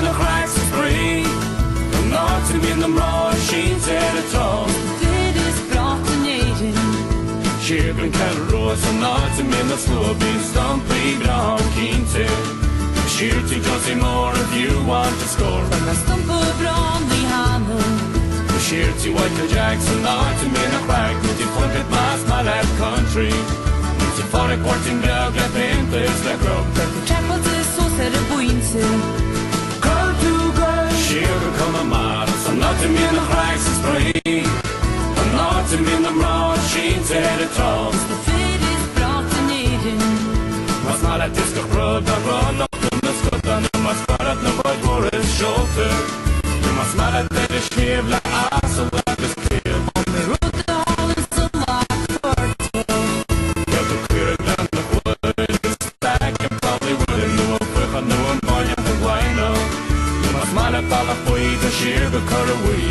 min a cracks is free. I'm not to min them raw sheens at a top. It is brought to Naden. Shean Ó Conghaile I'm not to min the slow bean stumpy ground keen to. Shear to Josie more if you want to score. From a stump of Bromley Hamel. Shear to White Jackson not to min a crack with the pointed mass my left country. To for a quarting bheag le paintes le grub. Chapel to so said a buinte. Girl to girl. Shear Ó Conamara I'm not to min a cracks is free. I'm not to min them raw sheens at a top. The fate is brought to Naden. Was mal a disco road the run up to the scut and you must put up the boy for his shoulder. You must mal a dead shave like ass and like a scale. On the road the hall is a lot for toe. Get the clear down the wood, the stack and probably wouldn't know if I knew him by the wino. You must mal a fall a boy the sheer the cut away.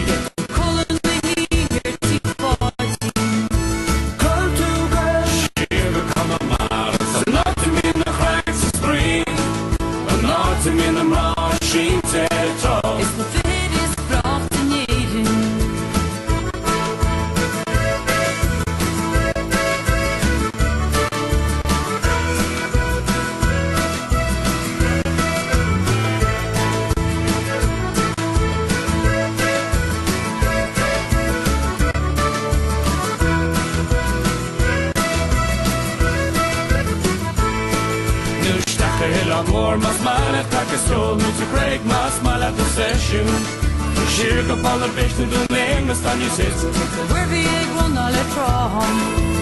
Sheer go fall a fish to do name the stand you sit. Where bheag one all a trom.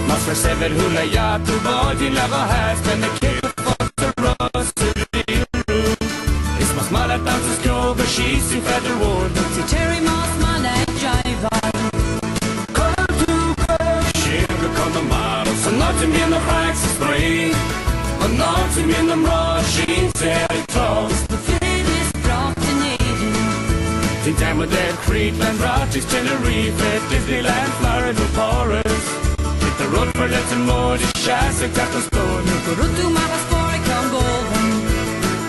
Must for seven who lay out to body level has been the kick of the rust to the room. It's my smile at dances go but she's in feather wood. See Terry Moss man at jive. Color to color. Sheer go Conamara so not to me in the cracks is free. But not to me in them raw she's at it toss. The time with their Creedland, Rockies, Tenerife, Disneyland, Florida, Forest. Hit the road for letting more, the chassis, Captain Stone. Go to Marasporic on Golden.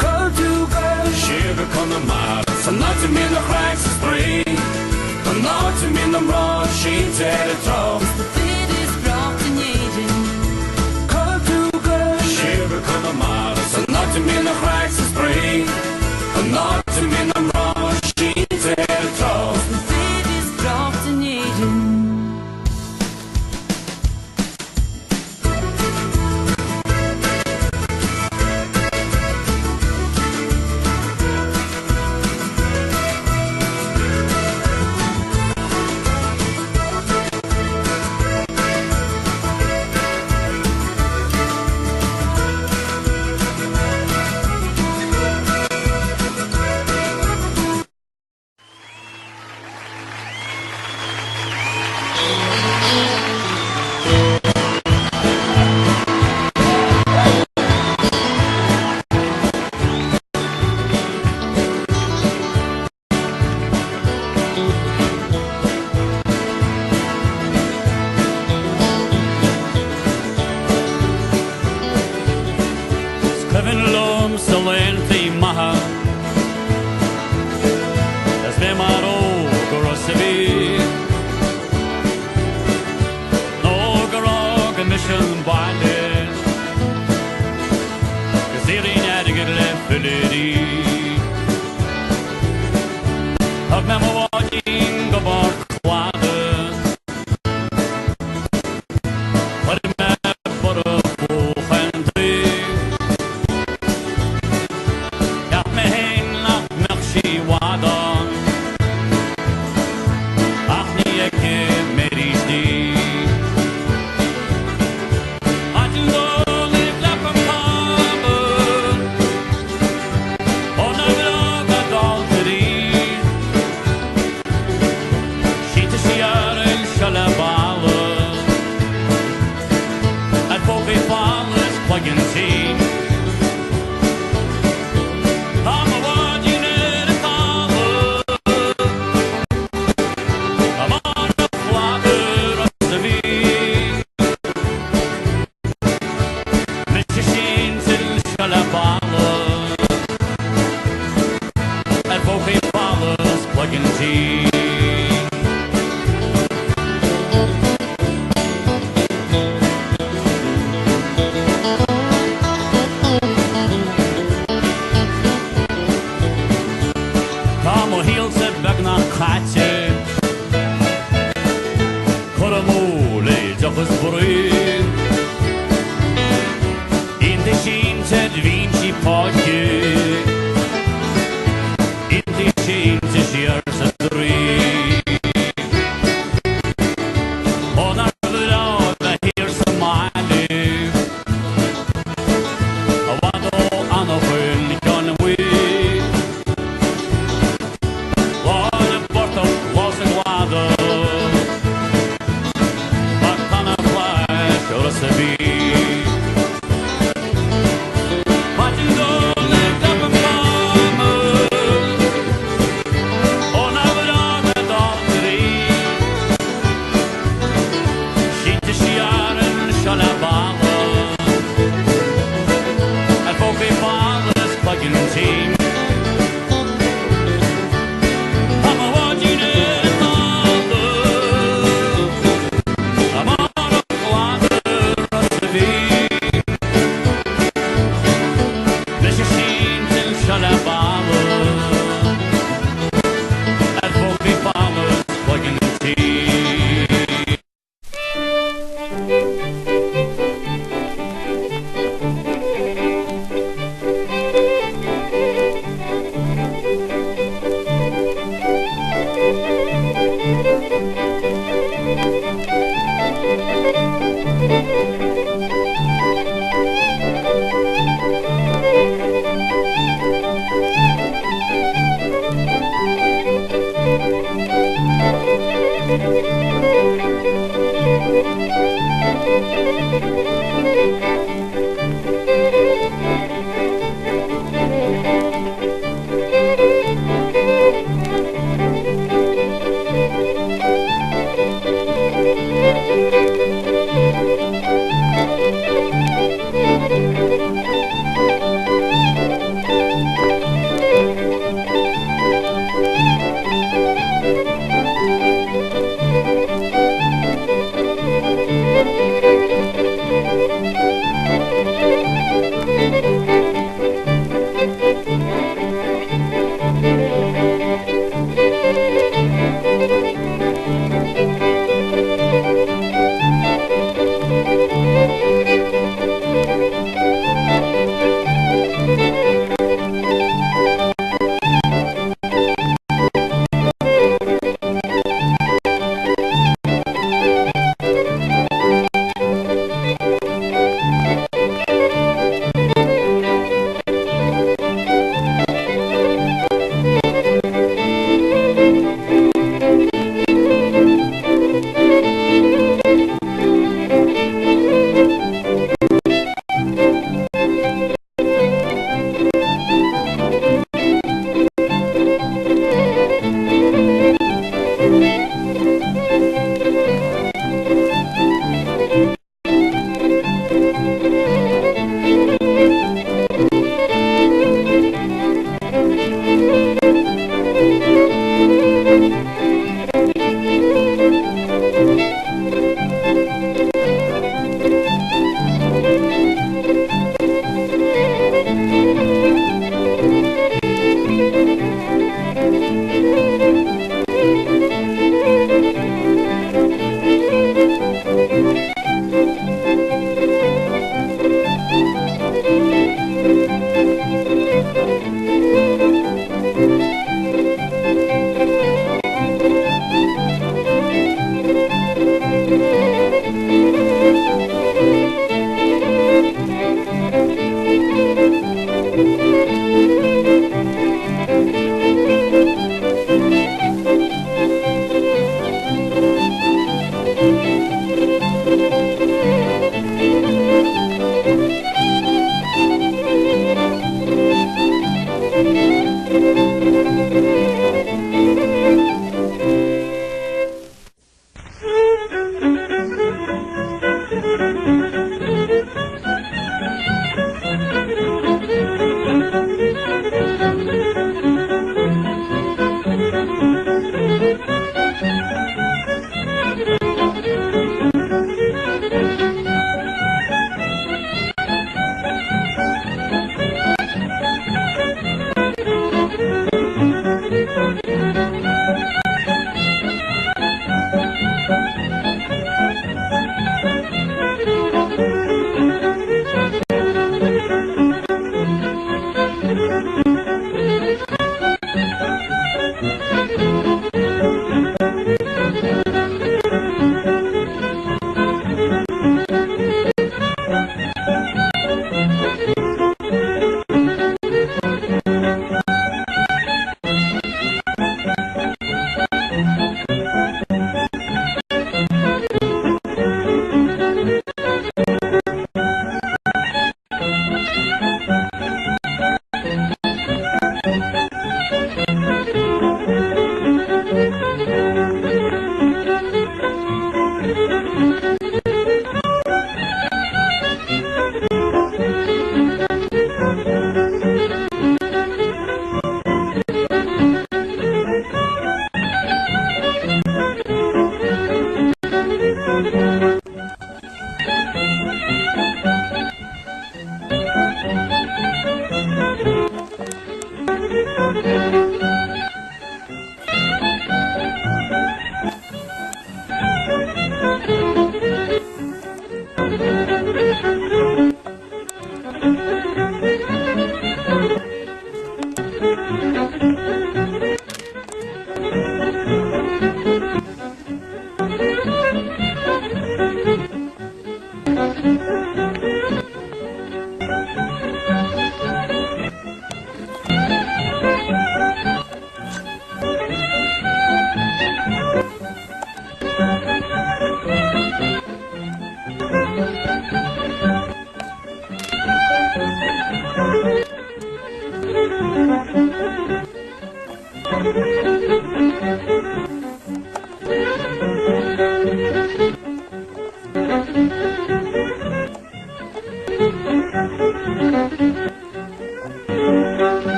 Girl to girl, Shean Ó Conghaile so not to mean the cracks is free. But not to mean them raw, she's at a top. The fit is brought to Naden. Girl to girl, Shean Ó Conghaile so not to mean the cracks is free. But not to mean them raw, she's at a top. The fate is brought to Naden. mo hielse bheag na chaite Chur le dochas brú Inde sin te dvín si páidge Inde sin te Siar sa drí Onar bhrád a hir sa máile A wado an a bhfuil gan wi Wan a borto was a wado Ba can a flash or a sabi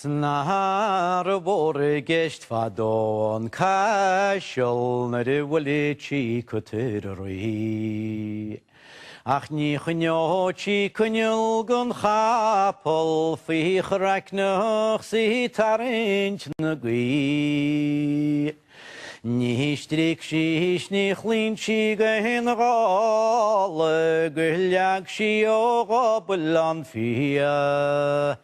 Snar bor gest fadon casiol na rywle chi cwtyrwy. Ach ni chynio chi cynnil gwn chapol ffych racnach si tarint na gwi. Ni strik shis ni chlin chi gehen gale gwyliag si o goblan fia.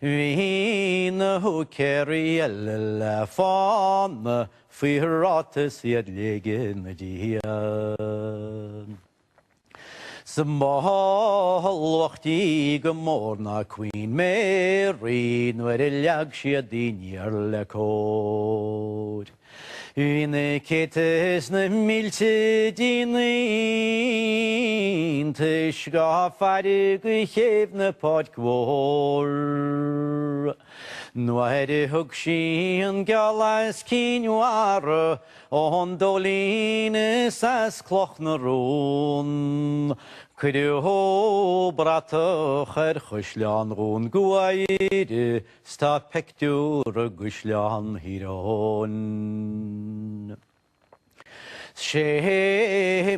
Vin ho Ceriel fan fyrates edligen dian. Small wachti gemorna Queen Mary nwereliag siadin yerlekod. Vine ketes na miltedinin tishga farig hevne podgwor. Nwere hugshin galas kinware on dolines as cloch na roon. Cyrho bratach chyslian rôn gwaed sta Pictiúir gyslian hiron. She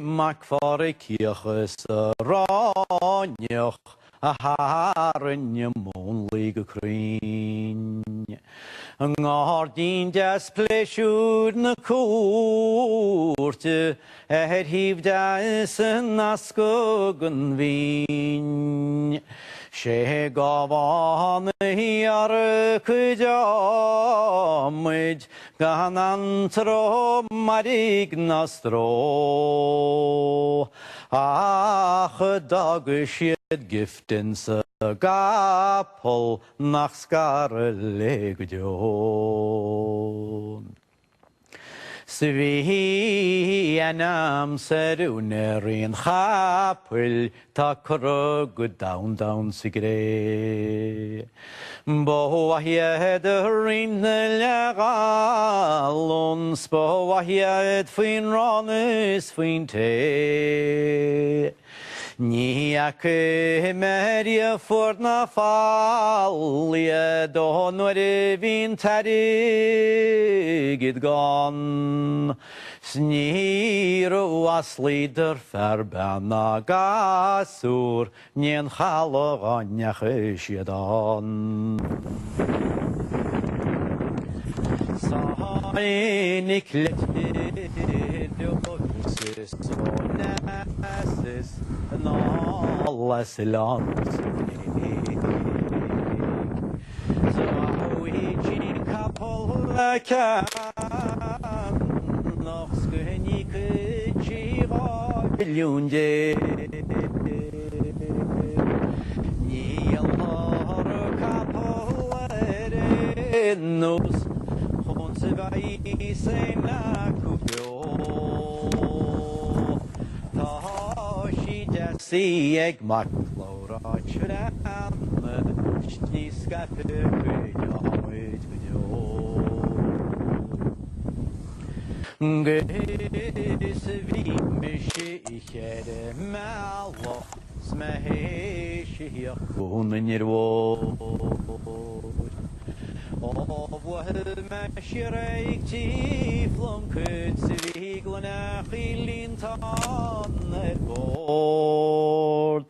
macfar ciachas ránioch a harin monlig crin. Ngardin das pleisiúr na cúrte hív das nascogan vín. She gaván hiar cuidámid ganantro marig nastro. Ach dag siad giftin sa gapol nach scarlegdion. Svi anam serunerin chapel ta krug down sigre. Bo ahied rin legalon spo ahied fin ronis fin te. Ni ac meria forna fallia don were vin tarigid gon. Sniro aslider ferbana gasur nien chaloganach ysiedan. Sainik letidiosis onesis nallas lans. Zoichi kapolaka noch skönik chira ljunde. Nielhar kapolerinos Vai sena kubyo tashi jasi eg maklora chram shniska Gys fi mysiched malwch smahesiach hwn i'r wod. O fwyl Máistear ti fflwn cyd fi glynach I lyn tan bord.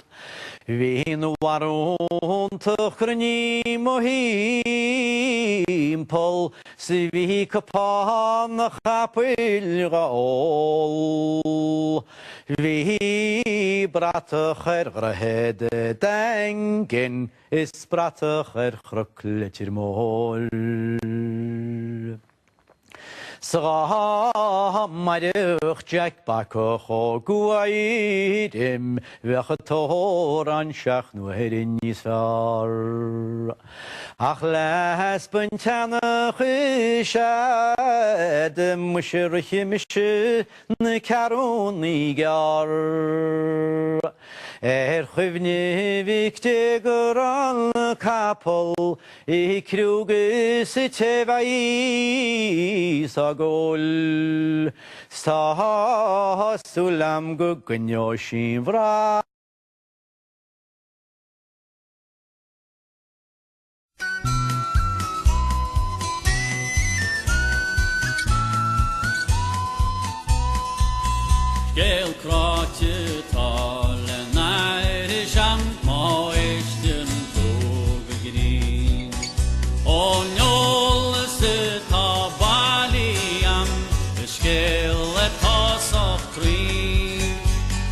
Fi'n warwn tychrnym o himpol fi cypan a chapwyl ôl. Fi bratach grahed dengen is bratach chrwclet i'r môl. Sra maidwch Jack bacwch o gwaidim fech y tor ansiach nhw Inis Bearacháin. Ach les byntanach isiad mwysir chymysio na carwn I gar. Chwyfni fictig ran capol I crwgys y tefais agol. Sta sulam gwgynio sy'n fra. Ceol Cráte tála nair Shean Máistear tóga grín. Ó neolalas tá bailíam is céile tásach trí.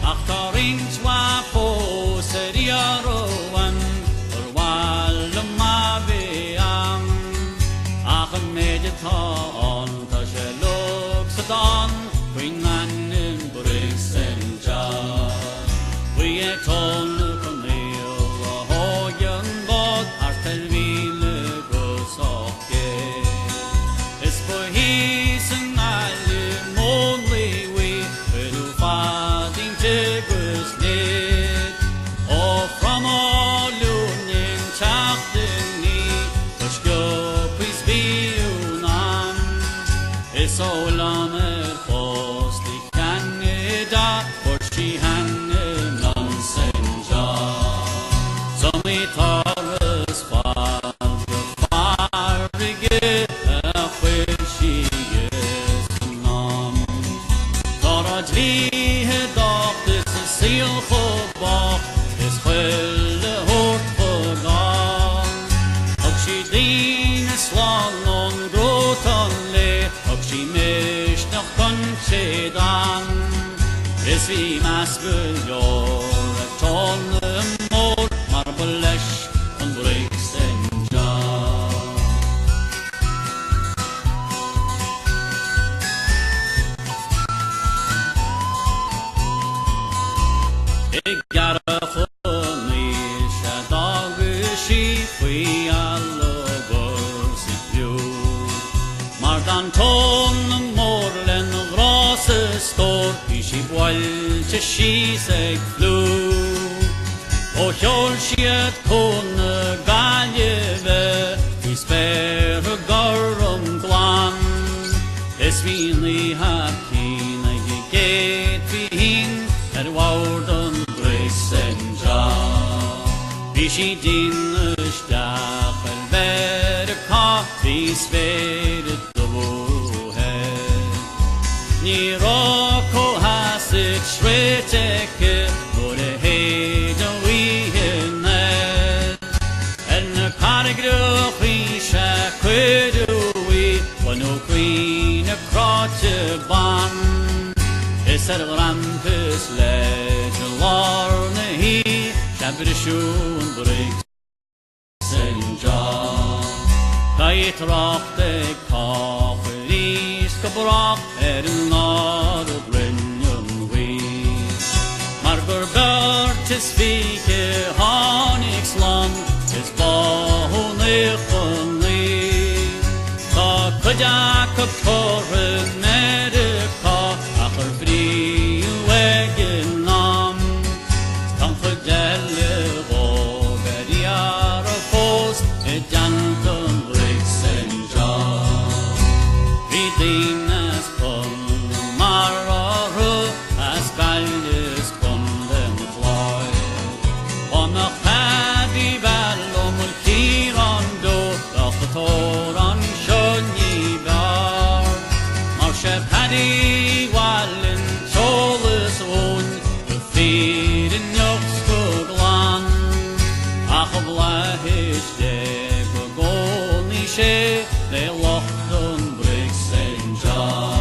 Ach tá rint wapós riaróan bháil má bheag. Ach an méide tá tá sé log sa dan Queen We are told to come here, oh, young boy, after we look off, it's for his and I live only we will fighting to Christ. Oh, from all union, Chaptini, push go, please be unan. It's all on her post, the Canada, for she hang. Taras far fire where she is nam. Torad vi hedag this seal khobach is khwelle hort forgan. Og she din slan on grotanle og she mish noch konchedan. Is vi masbel yor ton Marbles on breaks and jar. Ik got a funny dog she we all over you. Mardan ton morlen grasses står she boil to she say blue. O Ceol Conghaile we spare a garum glan. Is really happy na ye get behin at Wardon Grace and Jar. Be she din stach and better coffee spade the head. Ni rocco has it straight for the head. When no queen a Cráte ban is a rampus ledge larne he Caibidil II breaks and jaw. Kai tracht de Caibidil gebracht not a brilliant way. Margur Bert is speaker Honix land is born Jack of Torre Medica, Upper Free Wagon Lam, Confidelle, Beria of Post, a Janton Bricks and Jaw. Reading as Paul gallis bunden fly. On a paddy ballum will keer on do, off the tor on shunny bar. Marsha paddy wallin, solus own, the feed in Yoxboglan. Ach of lahish de, gogolni she, they locked on bricks and jar.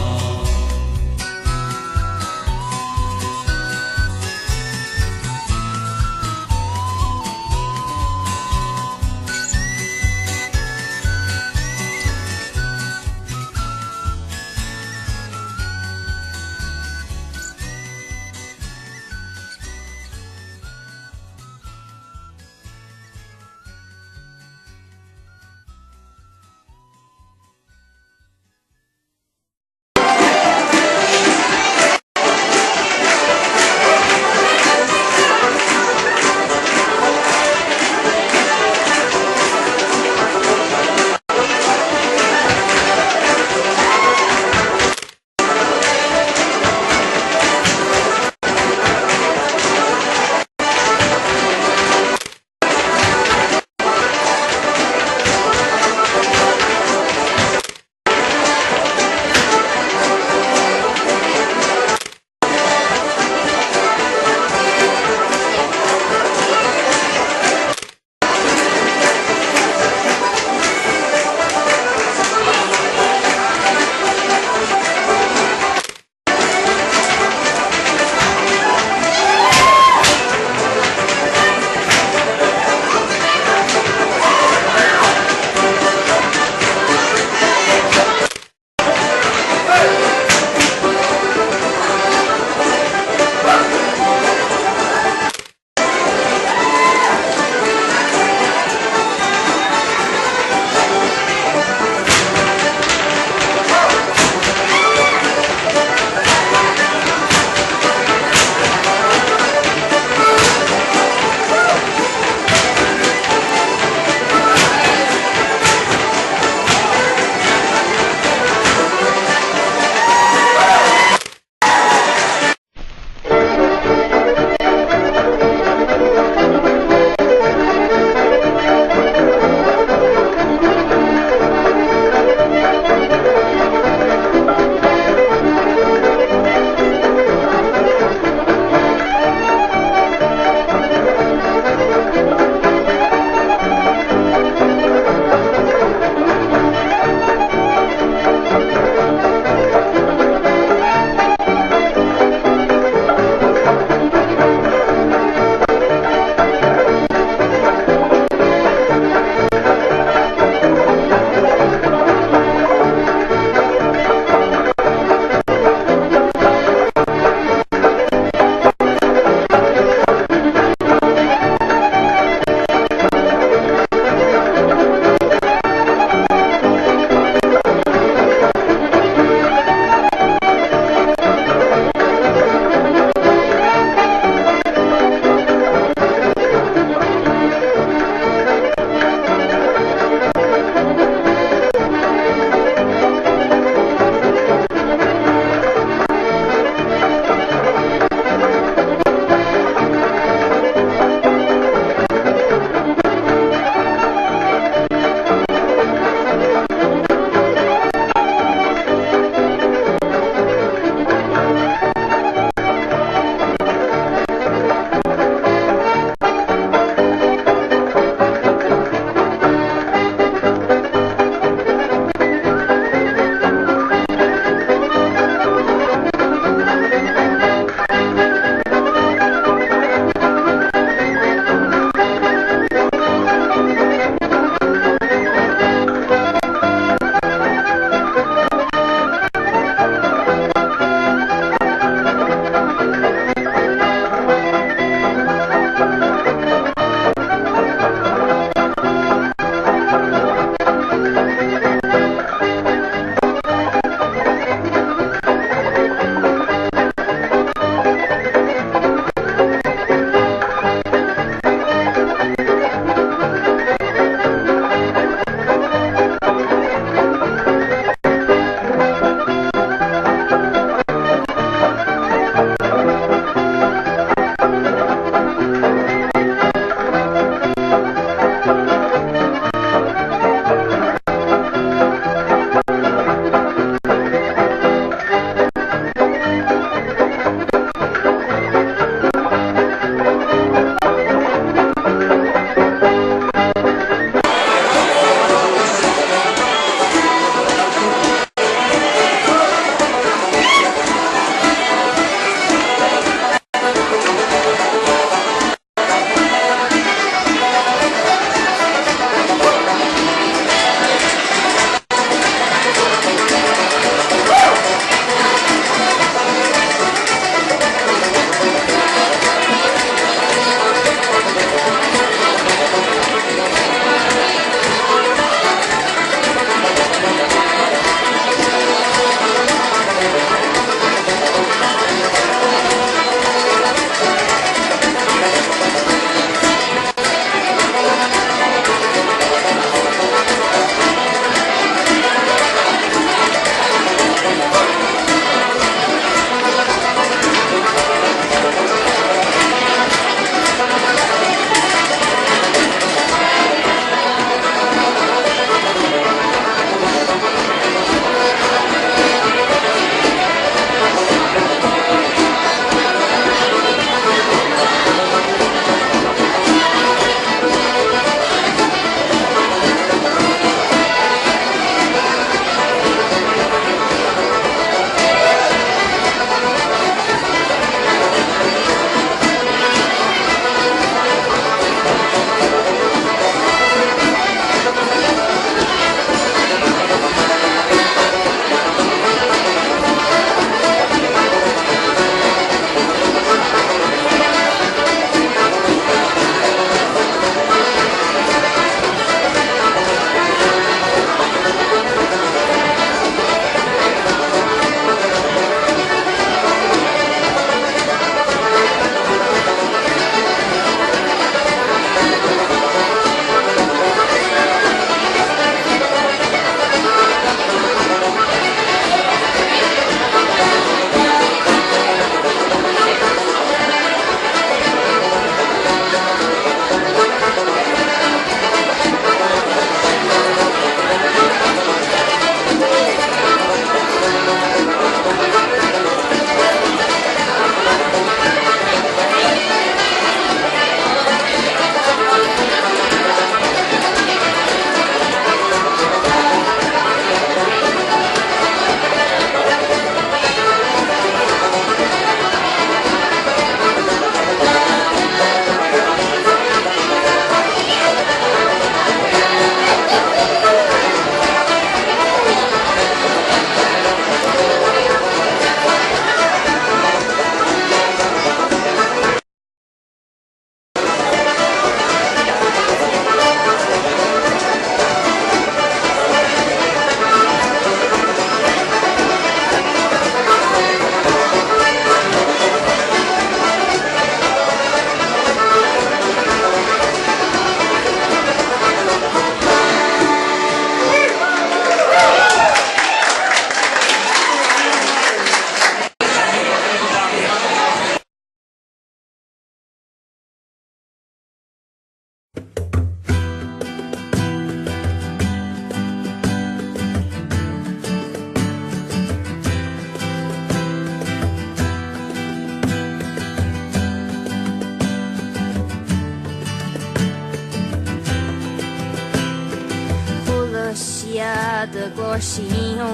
the Shean Ó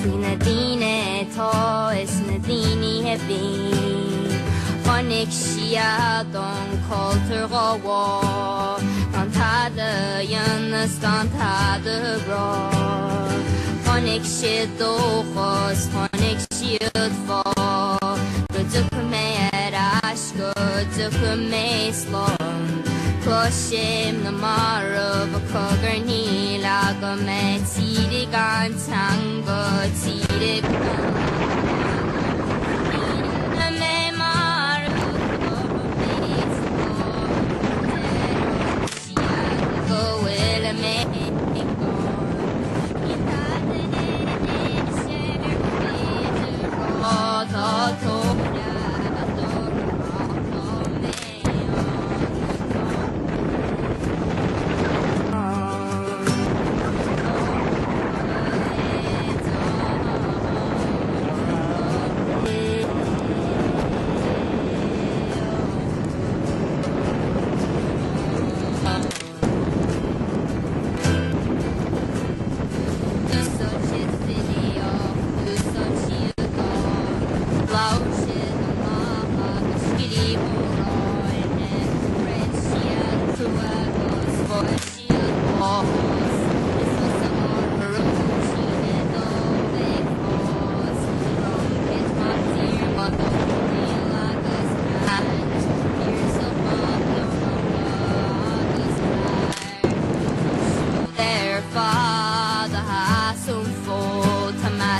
Fina Dine to is Nadini heavy. Honig Siar Don Colter Go on Tada Yannas Don Tada Bro. Honig Shid Dochos, Honig Shield Fall. Good to me at Ash, good to me slum. Closhim the mar of a coggerny, agam, tidig on tango, tidig Tomás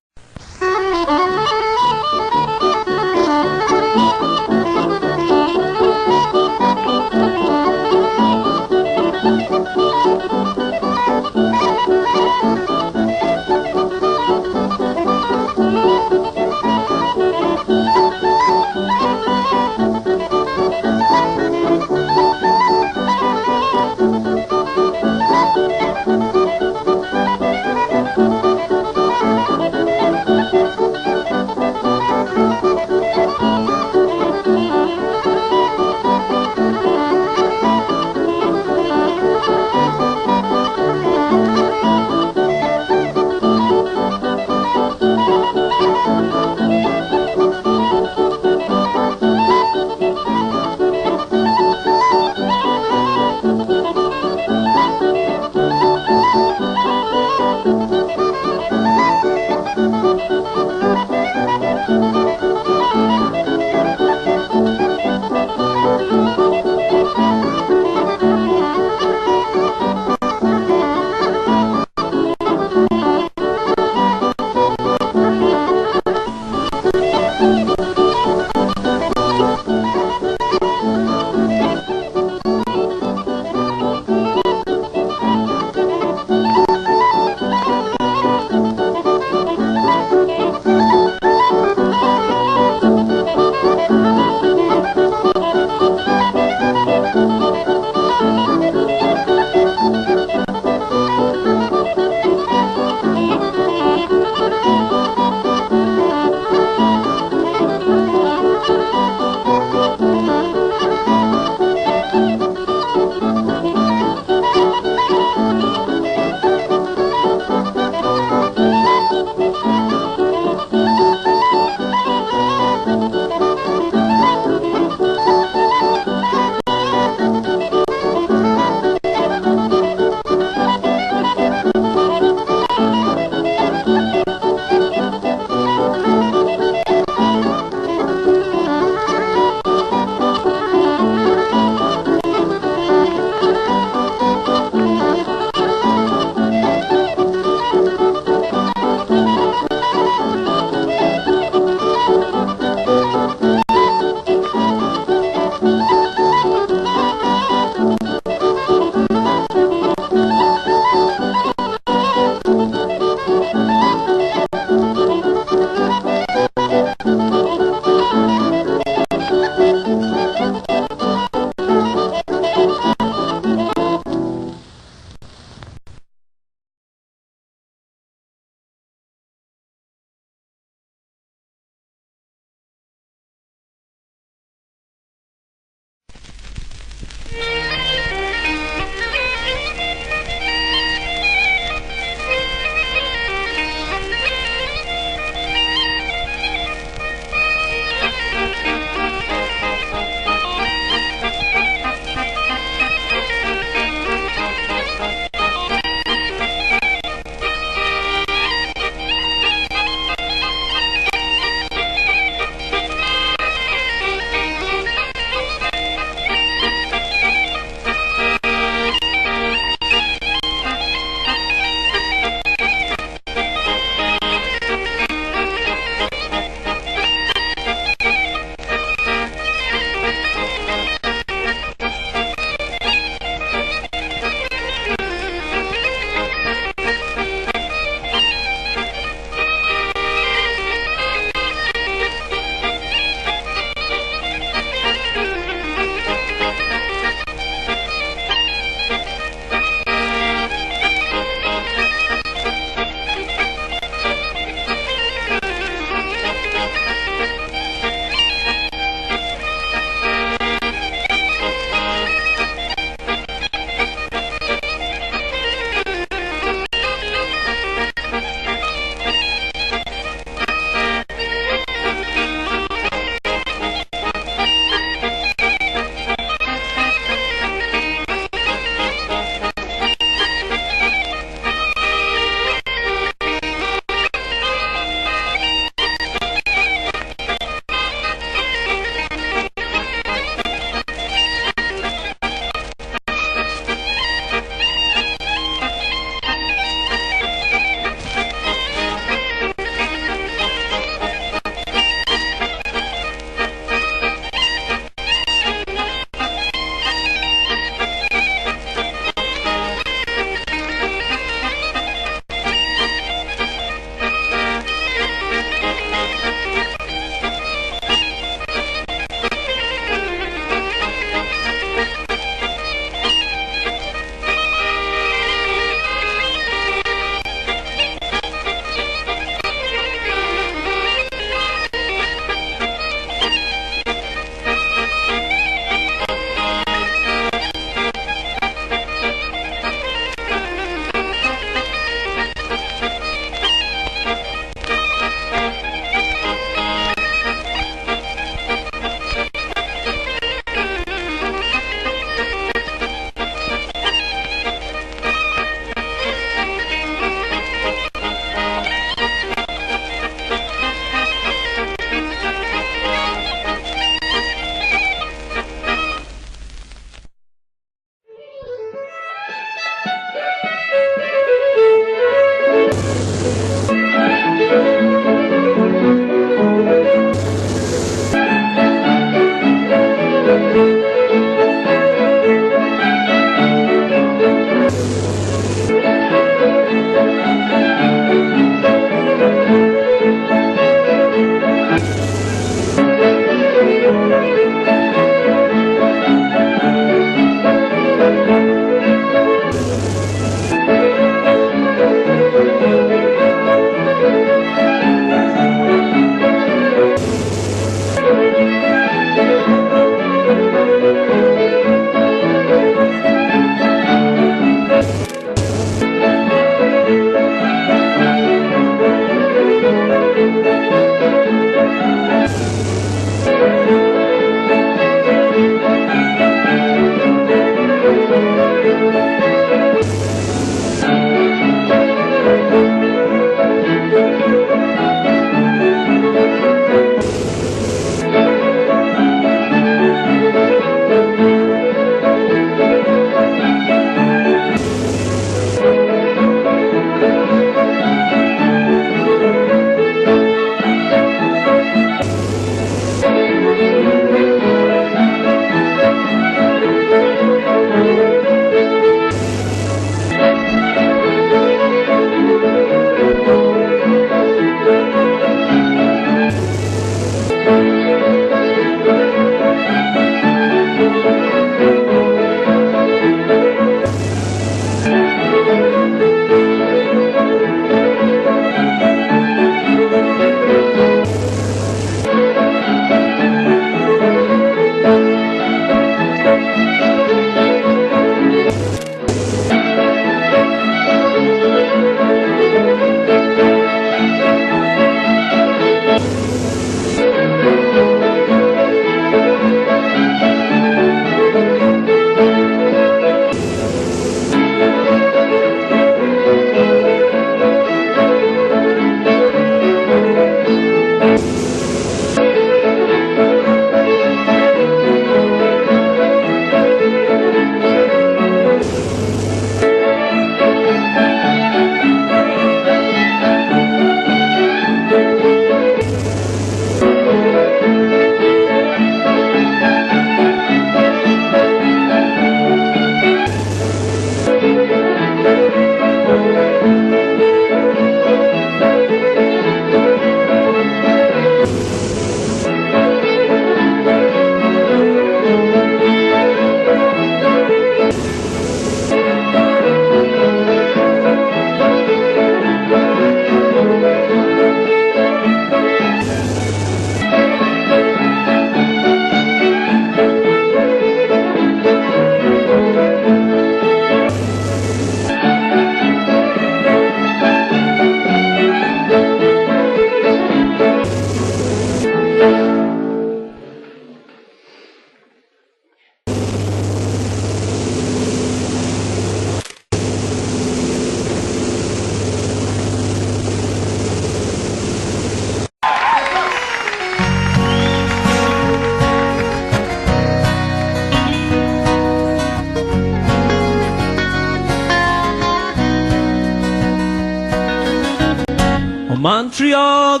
Montreal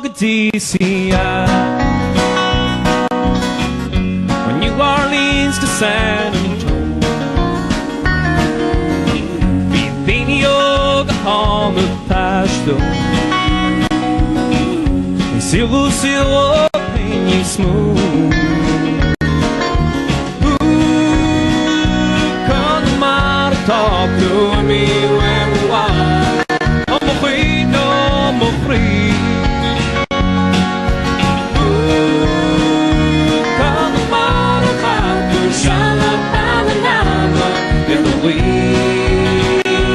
Siar. When New Orleans to San Antonio, Bhíní óg a hána táistú. Silú ó peini smú. Conamara táú mi wemhá. Mhuintir nó mhuintir. Conamara táú seala Ballinasloe Fair.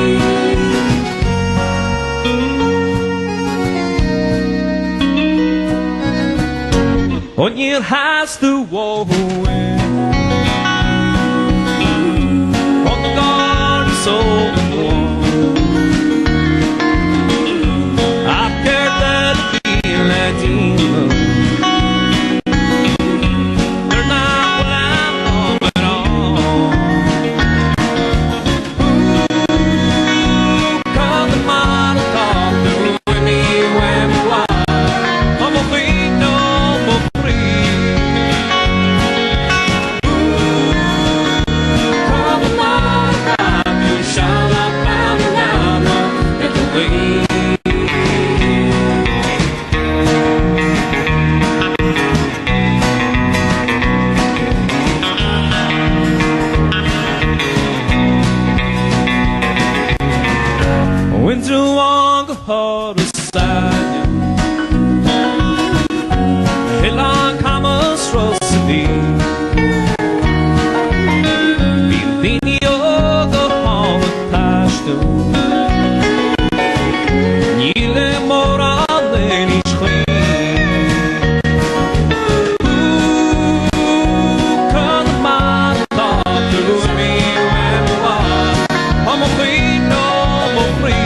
On your has the woe on the garden so I care that Mhileoidín. They're not what I'm home at all. Conamara talk to me when we I'm a queen, no more free. Indreabhán go háirithe Hill Camas Rosadí Bhíní óg go hána táistú Níle mór an Inis Conamara táú mi wemhá. I'm a queen, no more free.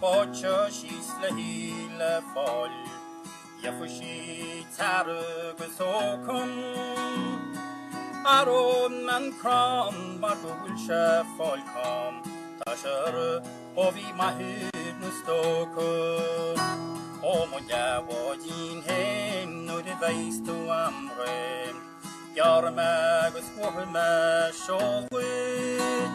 Botcha she's le hile fall. Yafushi Pádraig Ó Conghaile. Aron man kram margul she fall kam. Tasher ovi mahid nustoko. O Mhileoidín hen no de veist to amre. Yarmagus wohme showit.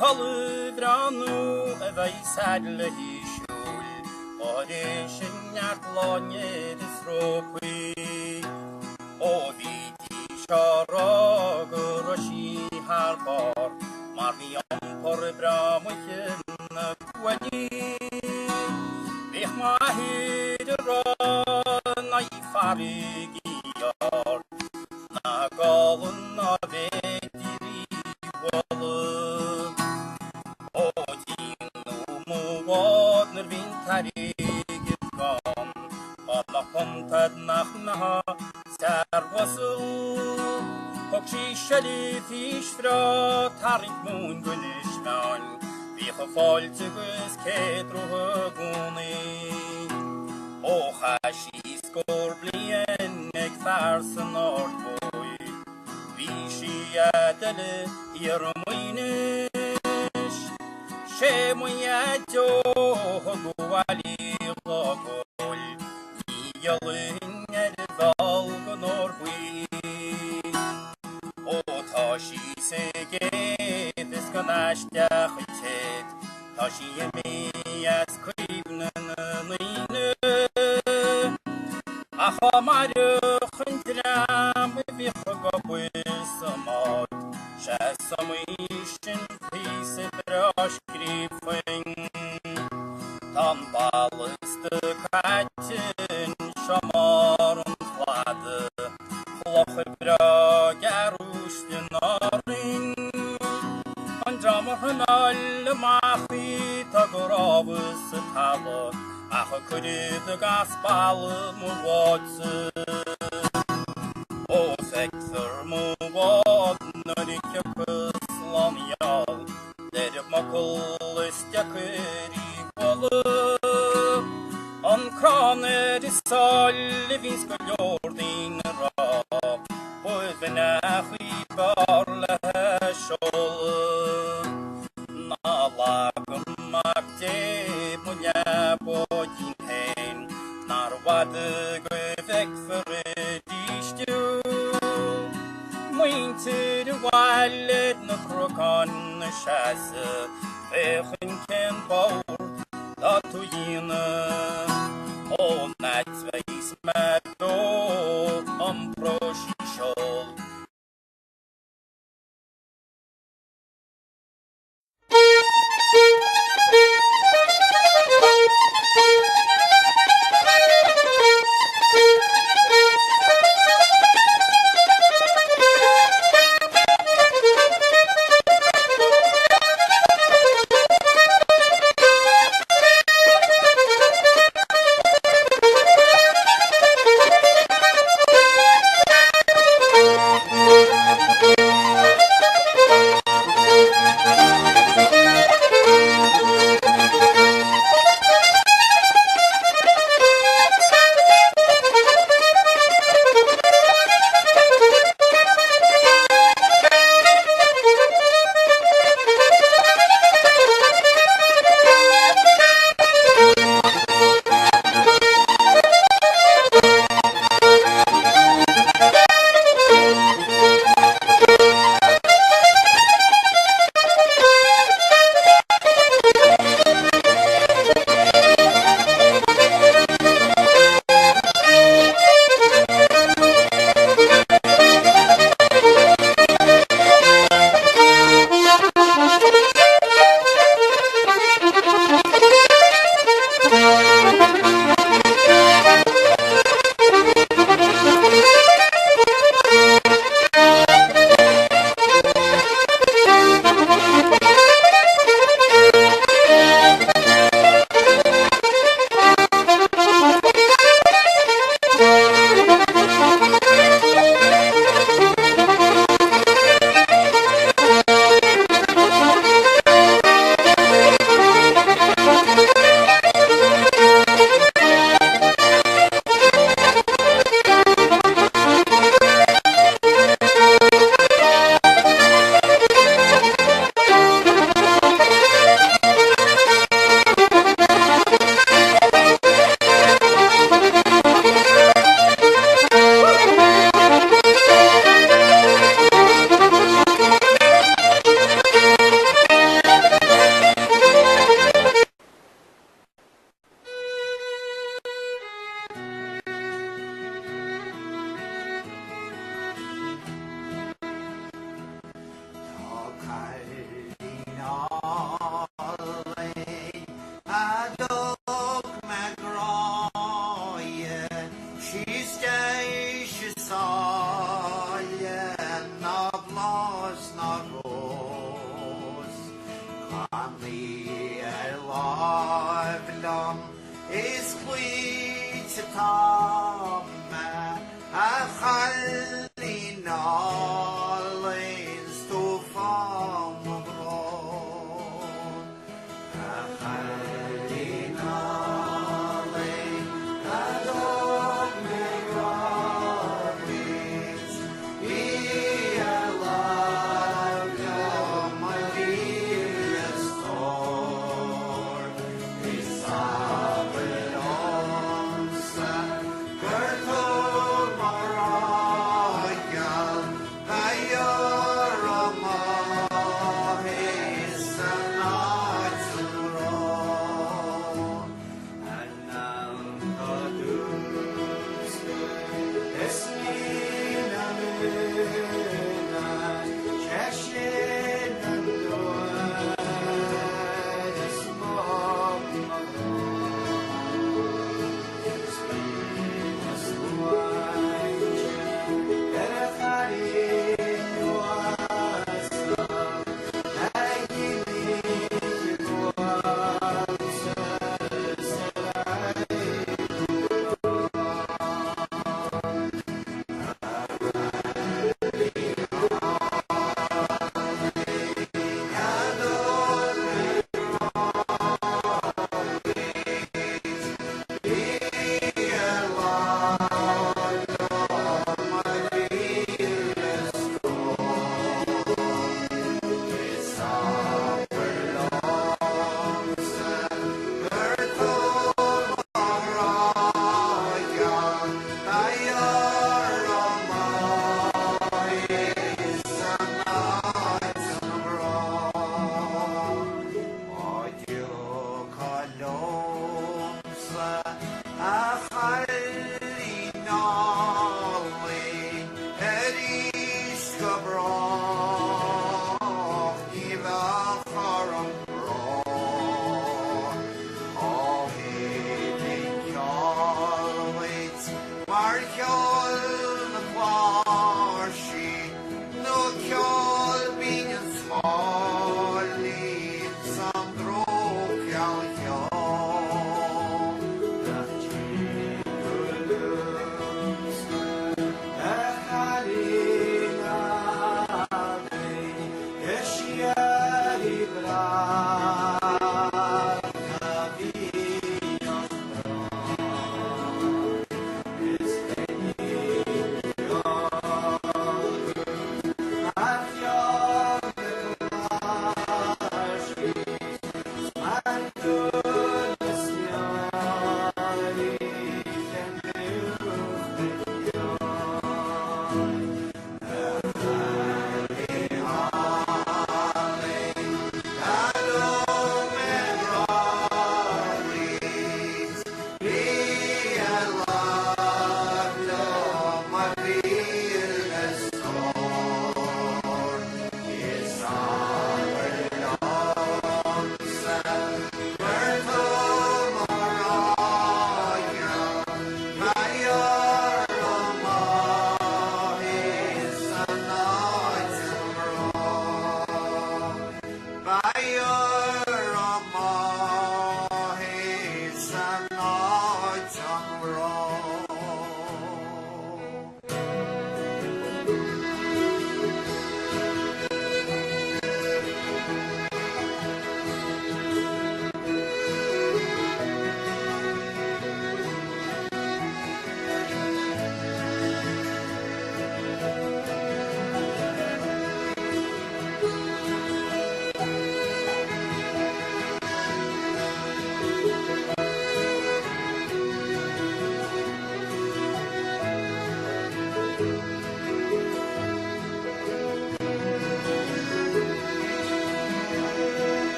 Colbranu a veisad hi shul. Odishin at lonye disroqui. O viti sharog roshi harbar. Marmion por bramukin kwani. Bich mahid ron I farigiyar. Na galun na vediri walu. O dinu muwad nervin tarigit gam. Alla kontad nachna sar wasul. Hokshi shali fish fra tarik moon gulishman. Vi gevolte gCeathrú guni. O hashi skorblien ek farsen ordboy. Vi shiadele mhuintir. She mhuintir Ghualadóir logol. Mhileoidín valgon orbui. O tashi sege scannáinín. Tashi as quibnan line. Achamara Indreabhán bheag samad. Shasamuishin peace brashgrifing. Tan Ballinasloe Fair Shamaran flade. Chlach garústin narin. Andreabhán alle machi tagravus tala. Ach curid gaspal muwatse. O sector muwad narikyakis lamial. Derib makulis yakiri walu. An kraner salvis guljordin ra. Bøyvenachi barle shol. Nalagum magde Mhileoidín hen. Narwad gvek verdistu. Mhuintir wallet na krokan shasse. Vechen ken baur datu yina. O natsveis maddo amproshi shol.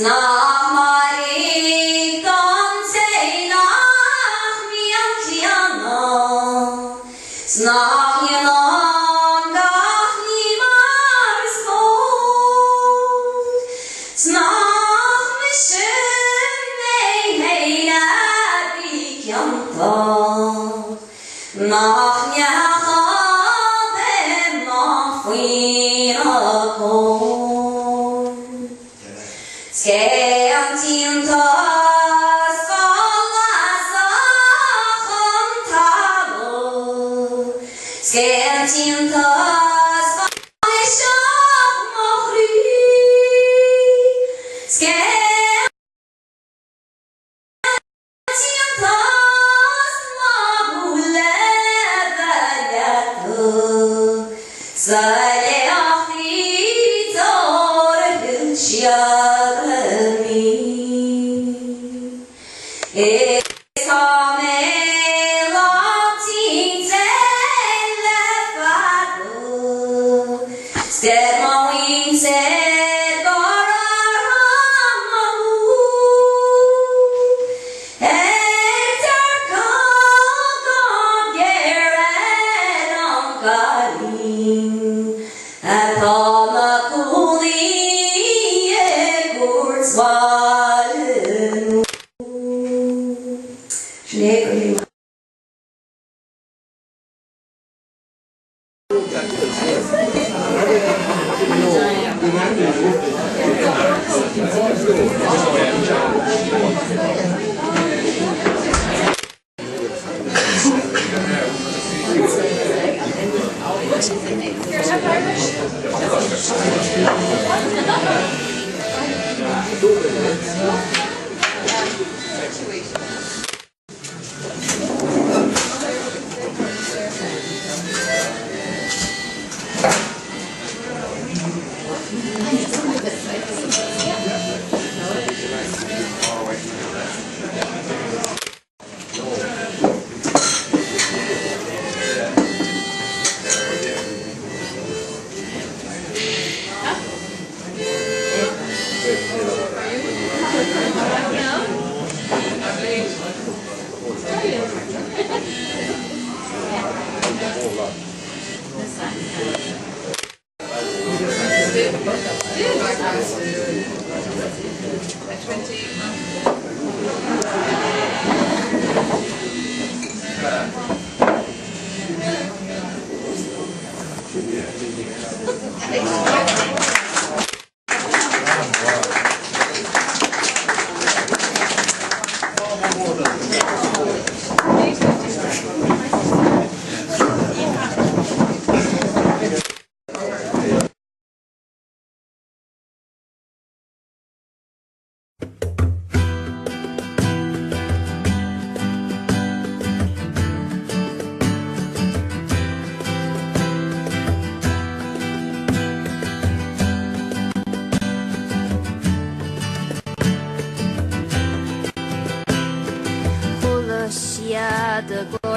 Nach Shean Ó Conghaile déanta déanta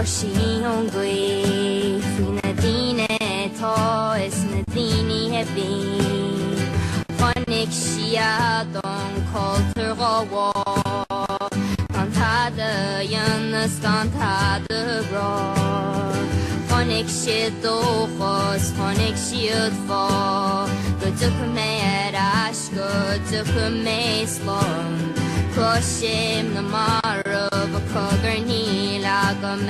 Shean Ó Conghaile fina dine tá is na daoine hebí Chonnig siad don cultúr gáhá Cantada dionas cantada rá Chonnig siad dóchas chonnig siad fá Go dúcha mé as go dúcha mé slán Crosim na marab a cogur níl agam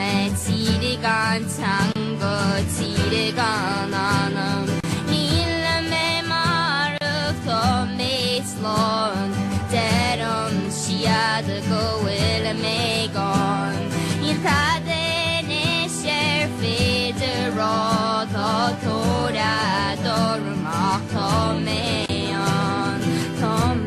tírig an tango tírig an anam Níl mé marab tá mé slán Deram siad a go bhfuil mé gán Níl cadén is féidir rá Tá tóra dormach tá mé an Tá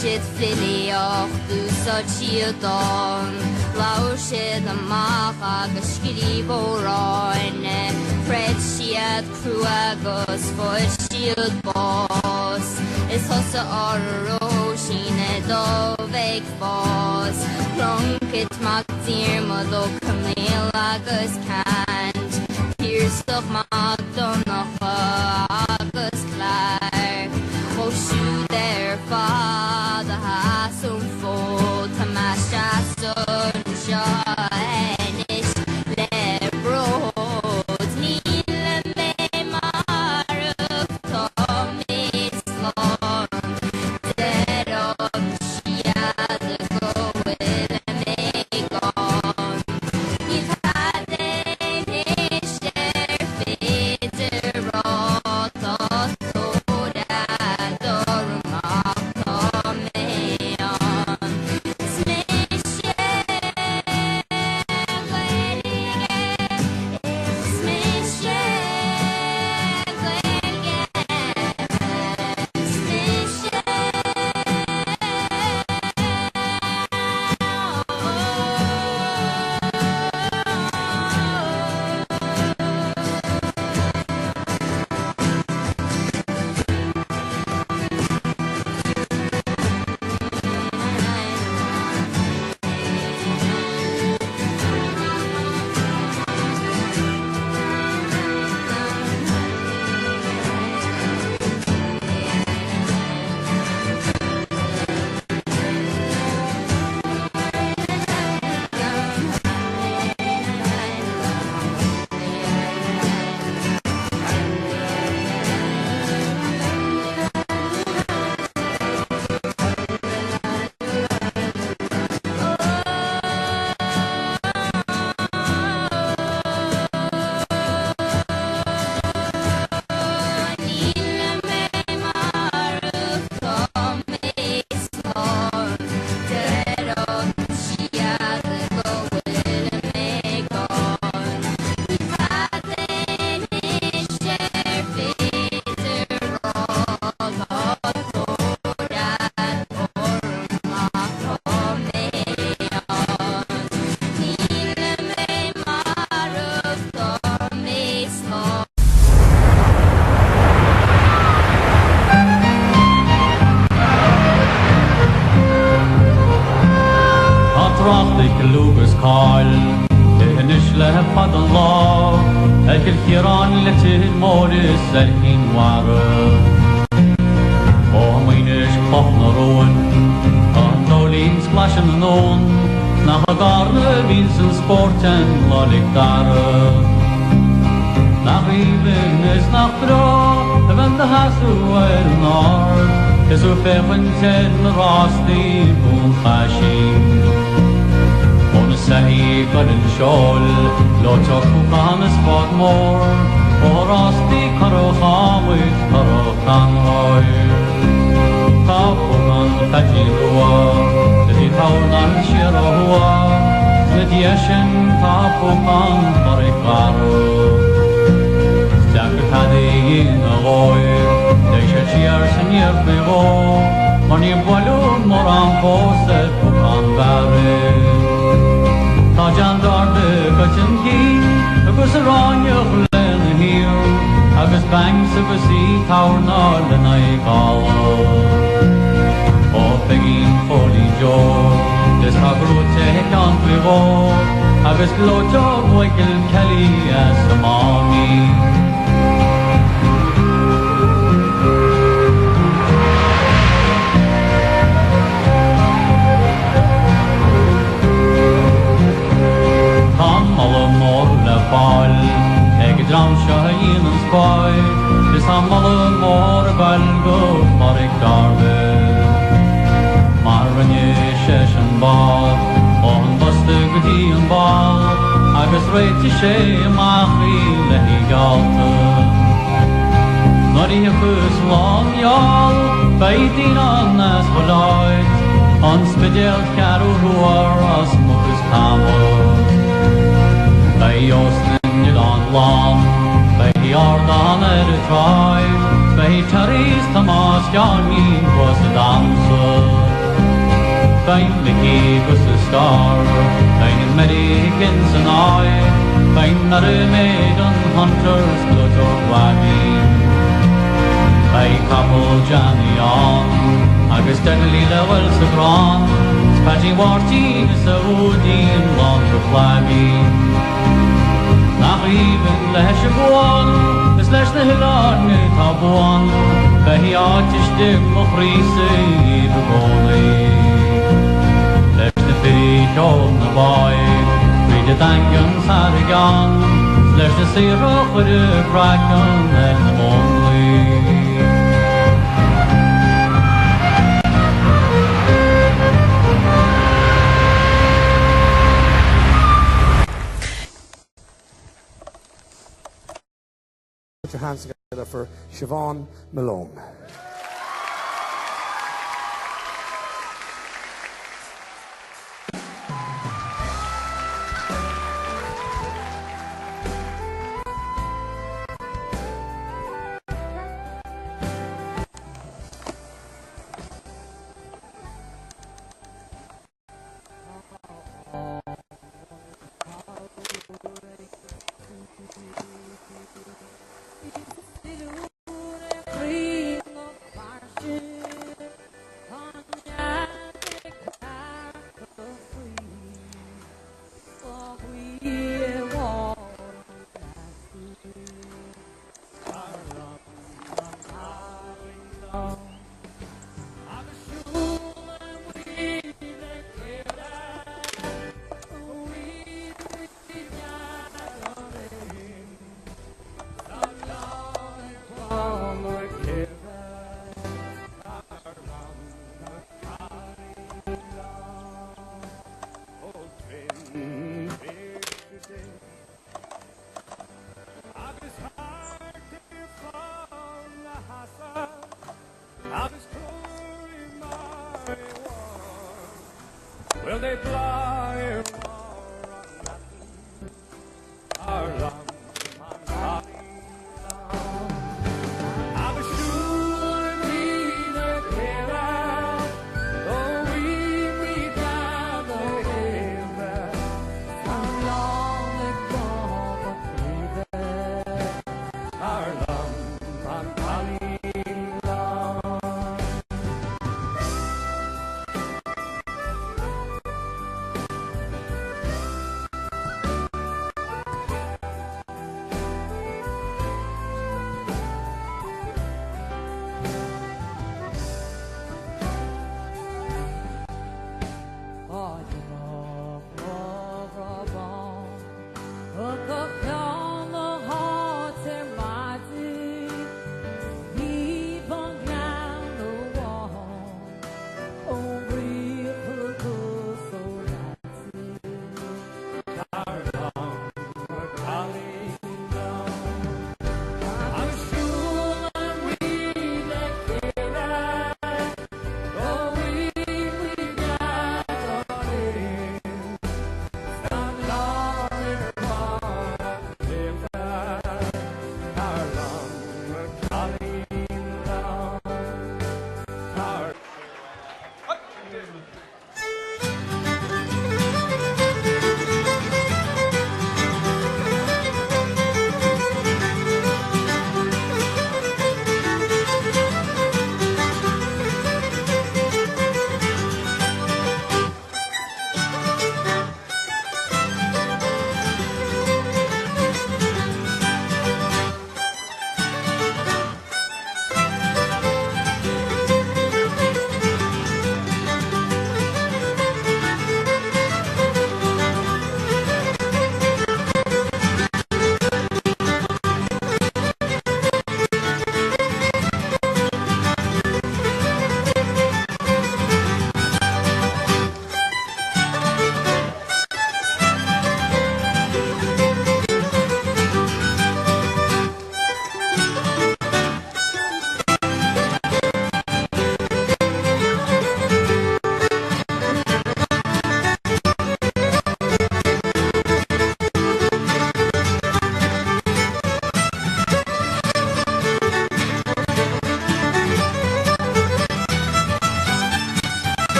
Siad filioch dúsad siad an Lair siad amach agus scríbhóráin Fred siad crú agus foiil siad bás Is thosa arró sin dó bheag fás Plunkit mac díormad ó Camille agus Cant Pierstoch mac Donacha agus Clare Ó siúd fád a hasún fód Tomás Jason Sean fáil Inis le fad an lá Ag Chiarán le tin móris chin mhara Ó muoinis cloch na roin An nólín splashin an ón Nach a garna vín san sporten lálig dara Nach rívin is nach bra A ben de hasú ar an ard Is ó fechan ten na rástí bún chasín Ona sahi gadan siol Lotoch cúchan is fad mór Ó rástí caro chámuid caro chanhair Tápúgan fetí rua Dydi tawrnan Siar Ó hua Dydi eisian tápúgan marig garo Stagr tadi in a goir Deisha Siar sy'n i'r go Mar ni bwalwn mor am fosed pwcan gare Ta jan darde gachin kin Agus a rányach len a hir Agus bangs agus I tawrna len a I gala O pegin ffoli jo Des ha grwte hecan gwygo Agus glojo bwygil celi as y mami Fáil ag dram seo in an spáil Is hamala mór a balgo mar ag darbe Mar rinne seis an bal Ó an bosta gotí an bal Agus réiti sé amach I le hi galta Nor I a chus lán iall Beidín an as choláid An spidel carú ruar as mugus pamod Bei Ostin an lán, bei Ardan a tribe, bei Taris Tomás John mín was a dancer. Bei Mickey was a star, bei Americans an eye, bei Maid and Hunters blood or wagging. Bei Couple Johnny on, agus Dudley Lewell sa gran, Spatty Warty is a woodin long for flagging. Nach even leis a bháin, is leis na hiláin na tá bháin, Behi áitis dim mo chrísa I begóna. Leis na firí ceol na báid, Rida dangan sar a gan, Leis na sirach ar a crackan ag na mónlaí. Put your hands together for Siobhán Mhaoileoin. Will they fly our love?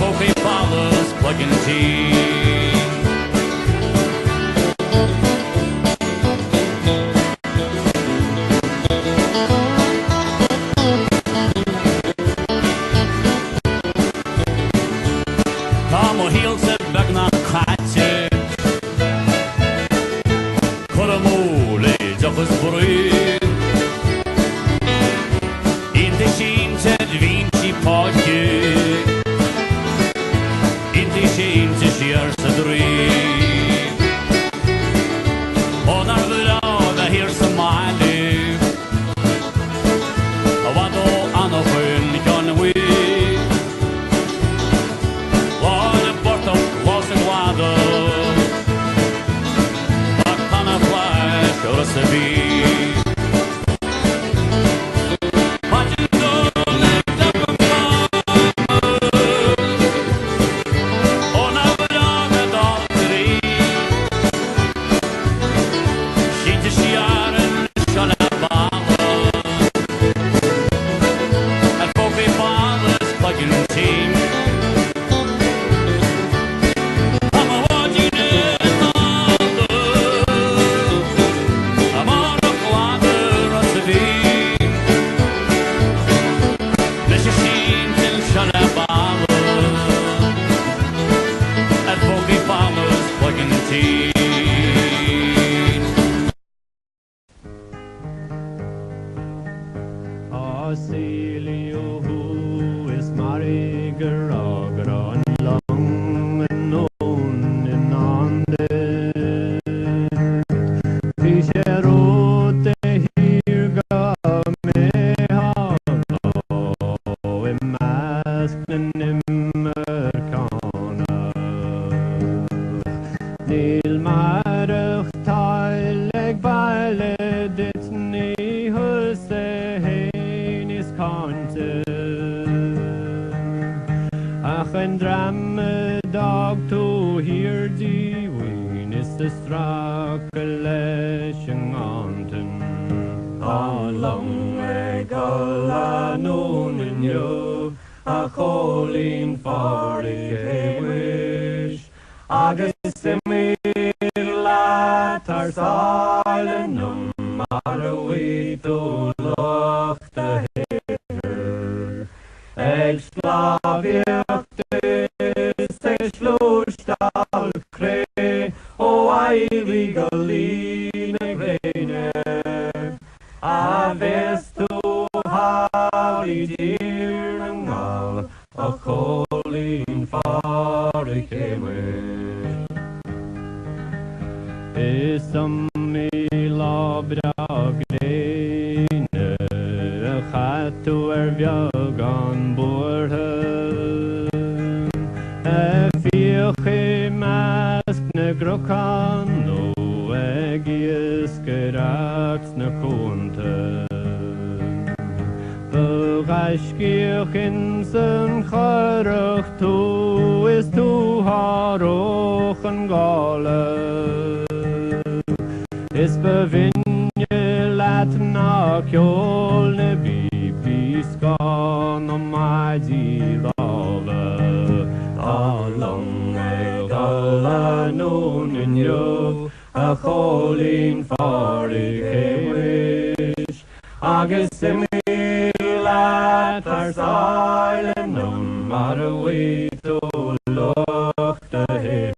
fócaí ballas plugin tea. Tá mo hílte bheag na chaite chur móla deachas brú Inta sínte dhíntí páice Inta sínte siar sa drí Ónar bhrád a hir sa máile a bhad ó annachhuin gan bhui Bháil a bortam lás an bhada ach tána pláis ar sa bhí Acsailín Óg is Pádraig Ó Conghaile an long in ande Bhí sé ród hir go méhall ó I measc na nimmercána Níl marach tail ag baile dit ní hus Inis Ach an dramad tú hir díhain is the strach leis an antain Tá long go anún inniu a cholín Pádraig éis agus mí leat ar sáile mar a bhuaitú lucht a hir ag slábíochtas é slústal cré ó éirí go lín ag réine a bheits tú Mhileoidín an ngáil a cholín Pádraig éis Is mí lábreach réine a chatú ar bheag an buairthe a bhíoch I measc na grocán nó ag iascareacht na cúnta Bheadhaiscíoch in san chorach tú is tú tháróch an gála Is bevinne leat na ceol na bhí scán ó maidí lála Tá long go anún inniu a cholín Pádraig éis agus mí leat ar sáile mar a bhuaitú lucht a hir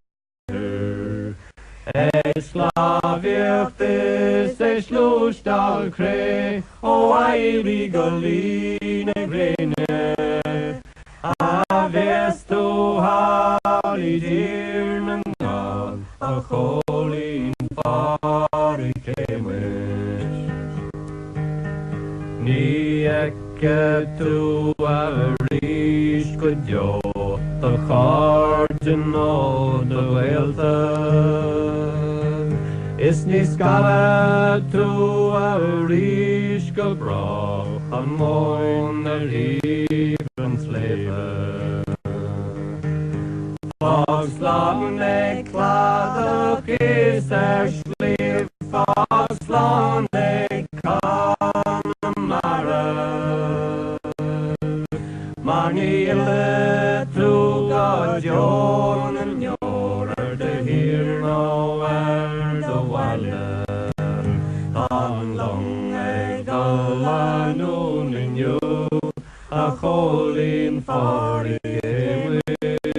Slábíochtas é slústal cré ó éirí go lín ag réine a bheits tú Mhileoidín an ngáil a cholín Pádraig éis Ní eice tú a rís go deo a cháirdean ó do bhfuilta Is ní scala tú a rís go brach an món a líb an sléibhe Fágs lán ag cladach is ar sléib Fágs lán ag Conamara Mar níle tú go Melodeon and you're the hero and the waller. On long a noon in you, a calling for a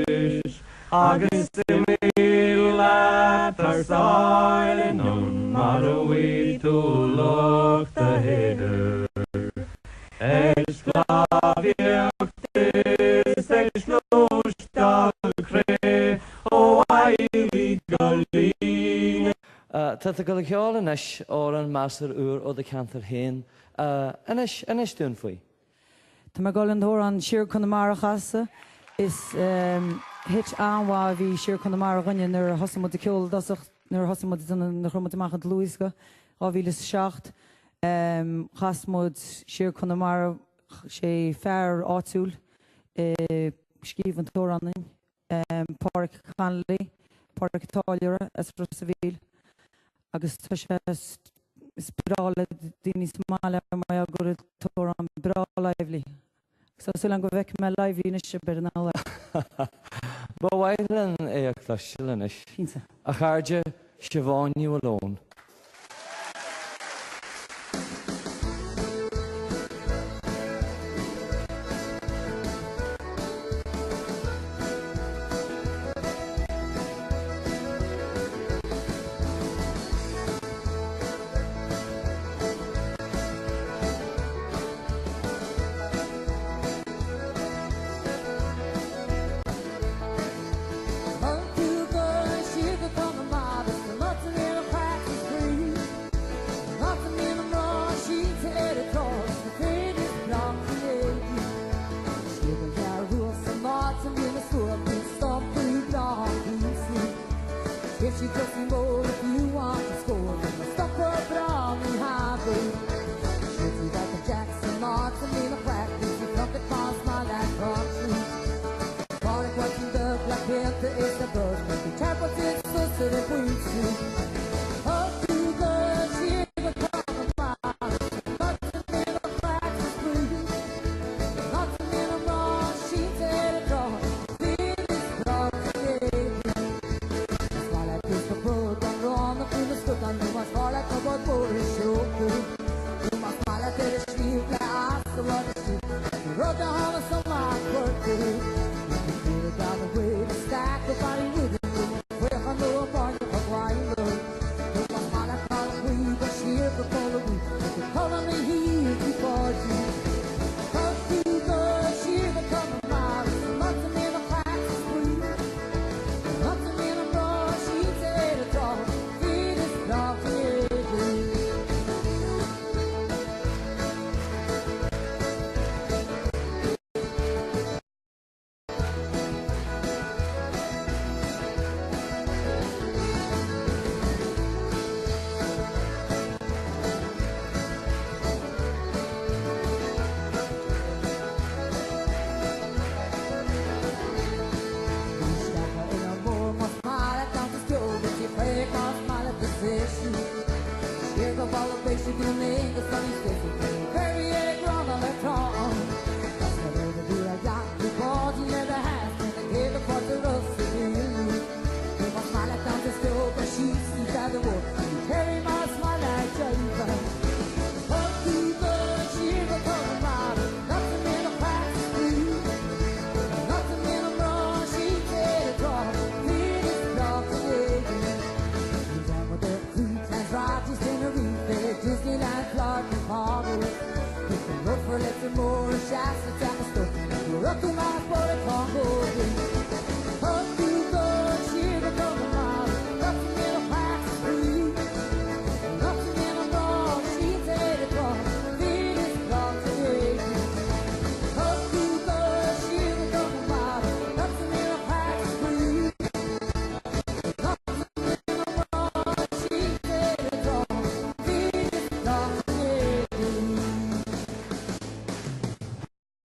wish. Agus the meal at our side, and none matter we to look the header. Esclaviactis, exlostal o aili galin. Tá go ceol inis ó an Máistear úr ó déanta hain. Inis dún faoi. Tá me Ghualadóir an Siar Conamara chasa is hit anhá bhí Siar Conamara ghine nar hosamod de ceol dasach nar hosamod na chromad amachad Luisga á bhíle 7 chasmod Siar Conamara sé fear áitiúil scíomh an tóranin Pádraig Ó Conghaile Pádraig Táileara as Rosavíl agus tá sé sprála Inis Bearacháin mai agur tóran brála éhlí. So sulan go bheic Mhileoidín se ber ná. Ba bhailen é ag cloisteil inis. Fínsa. A chairde Siobhán Ní Mhaoileoin. She just